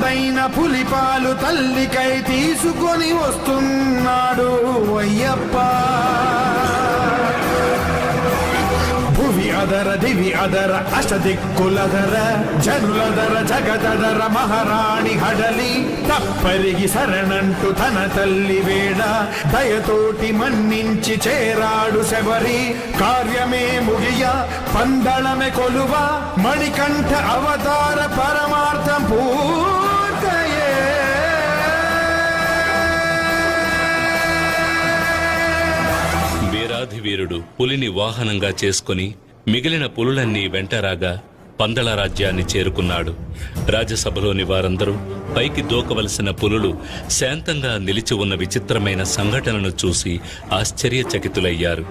మధురమైన పులిపాలు తల్లికై తీసుకొని వస్తున్నాడు అయ్యప్ప. భువి అదర దివి అదర అష్టదిక్కులదర జనులదర జగదదర మహారాణి హడలి తప్పరిగి శరణంటూ తన తల్లి వేడ దయతోటి మన్నించి చేరాడు శబరి. కార్యమే ముగియ పందళమే కొలువ మణికంఠ అవతార పరమార్థం పూర్తయే. వీరాధివీరుడు పులిని వాహనంగా చేసుకుని మిగిలిన పులులన్నీ వెంటరాగా పందళ రాజ్యాన్ని చేరుకున్నాడు. రాజ్యసభలోని వారందరూ పైకి దూకవలసిన పులులు శాంతంగా నిలిచి ఉన్న విచిత్రమైన సంఘటనను చూసి ఆశ్చర్యచకితులయ్యారు.